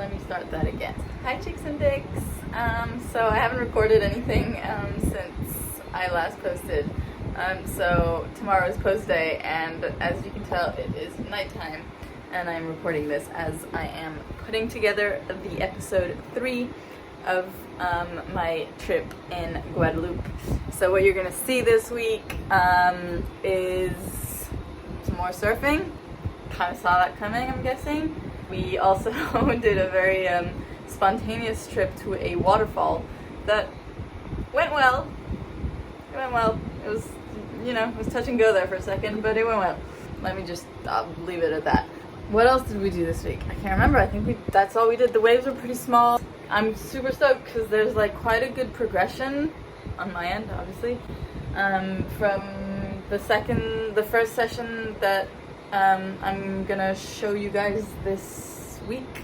Let me start that again. Hi chicks and dicks. So I haven't recorded anything since I last posted. So tomorrow is post day, and as you can tell it is nighttime, and I'm recording this as I am putting together the episode 3 of my trip in Guadeloupe. So what you're gonna see this week is some more surfing. Kind of saw that coming, I'm guessing. We also did a very spontaneous trip to a waterfall that went well. It went well. It was, you know, it was touch and go there for a second, but it went well. Let me just, I'll leave it at that. What else did we do this week? I can't remember. I think that's all we did. The waves were pretty small. I'm super stoked because there's like quite a good progression on my end, obviously, from the first session that I'm gonna show you guys this week,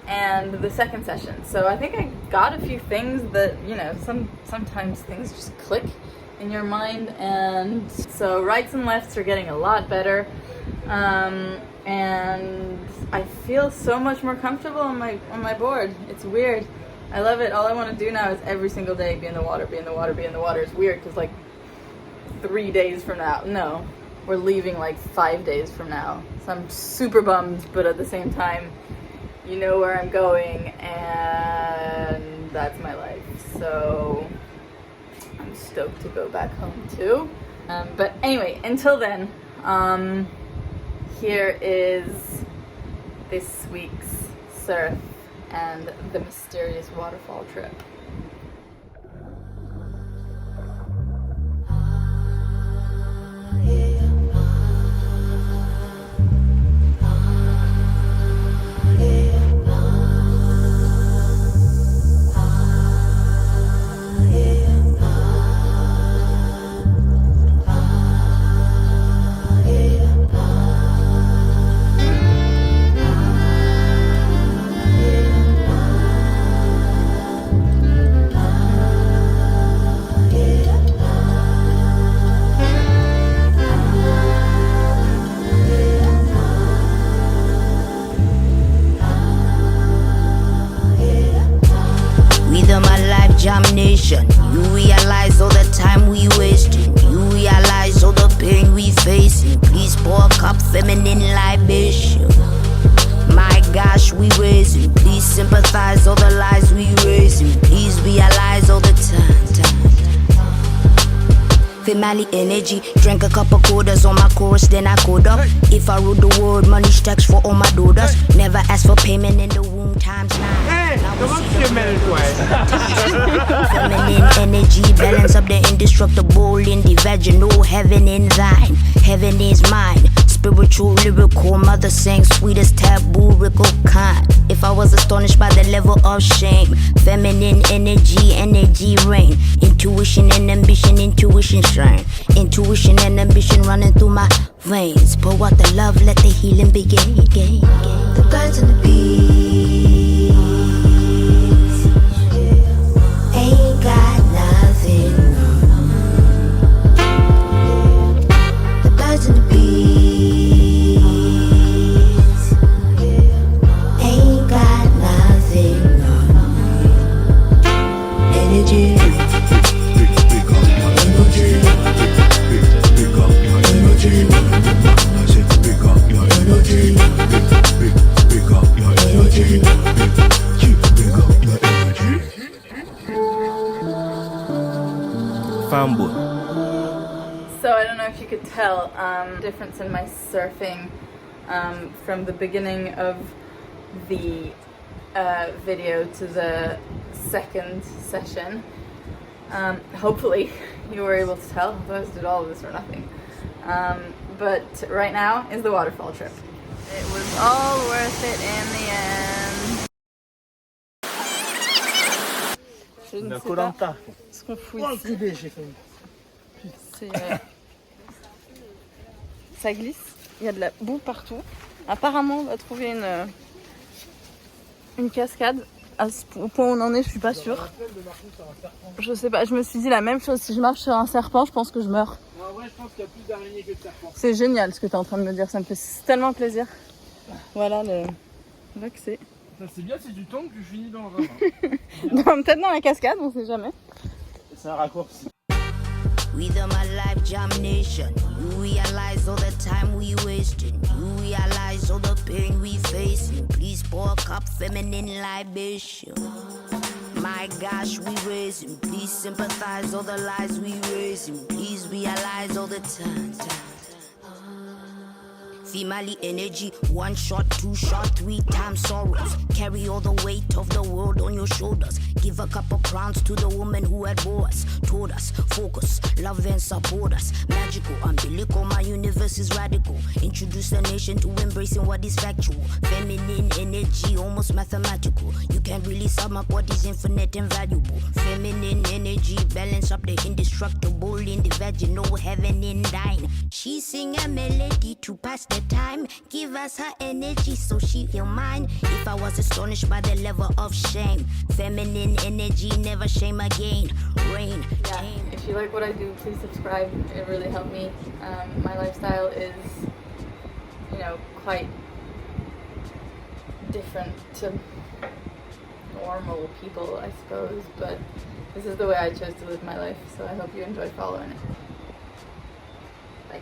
and the second session. So I think I got a few things that, you know, sometimes things just click in your mind, and so rights and lefts are getting a lot better, and I feel so much more comfortable on my board. It's weird. I love it. All I want to do now is every single day be in the water, be in the water, be in the water. It's weird because like 3 days from now, no, we're leaving like 5 days from now. So I'm super bummed, but at the same time, you know where I'm going, and that's my life. So I'm stoked to go back home too. But anyway, until then, here is this week's surf and the mysterious waterfall trip. Examination. You realize all the time we wasting. You realize all the pain we facing. Please pour a cup feminine libation. My gosh, we raising. Please sympathize all the lies we raising. Please realize all the time. Family energy, drank a couple quarters on my chorus, then I code up. If I rule the world, money stacks for all my daughters. Never ask for payment in the womb times 9. Hey, comment tu fais mêler toi? Feminine energy, balance up the indestructible in the vaginal. Heaven in thine, heaven is mine. Spiritual, lyrical, mother sang sweetest taboo, rickle kind. If I was astonished by the level of shame, feminine energy, energy reign. Intuition and ambition, intuition shine. Intuition and ambition running through my veins. Pour out the love, let the healing begin. The birds and the bees ain't got nothing. The birds and the bees ain't got nothing. Energy. So I don't know if you could tell difference in my surfing from the beginning of the video to the second session. Hopefully you were able to tell, otherwise I did all of this for nothing. But right now is the waterfall trip. It was all worth it in the end. Je ne sais pas ce qu'on fout ici. Ça glisse, il y a de la boue partout. Apparemment on va trouver une cascade. Au point où on en est, je suis pas sûre. Je sais pas, je me suis dit la même chose. Si je marche sur un serpent, je pense que je meurs. En vrai, je pense qu'il y a plus d'araignées que de serpents. C'est génial ce que tu es en train de me dire, ça me fait tellement plaisir. Voilà l'accès. Ça c'est bien si tu tombes, tu finis dans le ravin. Peut-être dans la cascade, on sait jamais. C'est un raccourci. We the my life domination. You realize all the time we wasting. You realize all the pain we facing. Please pour a cup feminine libation. My gosh, we raising. Please sympathize all the lies we raising. Please realize all the time. Female energy, 1 shot, 2 shot, 3 times sorrows. Carry all the weight of the world on your shoulders. Give a couple crowns to the woman who had bore us. Told us, focus, love and support us. Magical, umbilical, my universe is radical. Introduce the nation to embracing what is factual. Feminine energy, almost mathematical. You can't really sum up what is infinite and valuable. Feminine energy, balance up the indestructible in the vaginal, heaven in thine. She sing a melody to pass the time. Give us her energy so she feel mine. If I was astonished by the level of shame, feminine energy, never shame again. Rain. Yeah, if you like what I do, please subscribe. It really helped me. My lifestyle is, you know, quite different to normal people, I suppose, but this is the way I chose to live my life, so I hope you enjoy following it. Bye.